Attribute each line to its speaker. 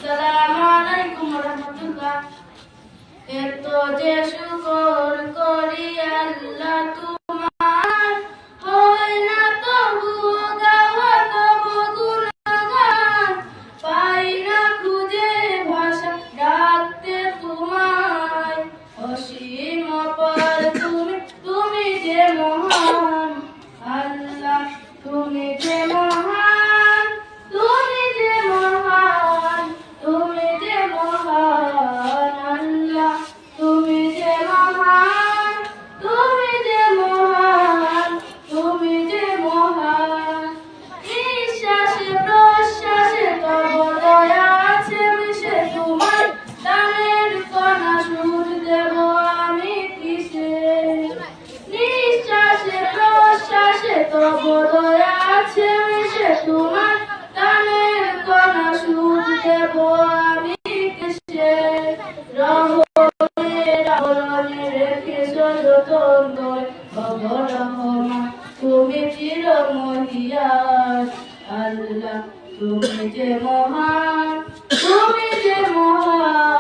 Speaker 1: আসসালামু আলাইকুম ওয়া রাহমাতুল্লাহ। এত যে শুকর করি আল্লাহ তোমার, হয় না তবু গাওয়া তবু গুণগান, পাই না খুঁজে ভাষা ডাকতে তোমায়। অসীম অপার তুমি, তুমি যে মহান আল্লাহ, তুমি যে মহান, তুমি যে মহান, তুমি যে মহান আল্লাহ, তুমি যে মহান, তুমি যে মহান, তুমি যে মহান। নিঃশ্বাসে প্রশ্বাসে তব দয়া আছে মিশে, তোমার দানের কণা সুর দেব আমি কিসে। নিঃশ্বাসে প্রশ্বাসে তব দয়া আছে মিশে, তোমার দানের কণা সুর দেব আমি কিসে। রহমের আবরণে রেখেছ যতন করে, ওগো রহমান তুমি চির মহিয়ান আল্লাহ, তুমি যে মহান, তুমি যে মহান।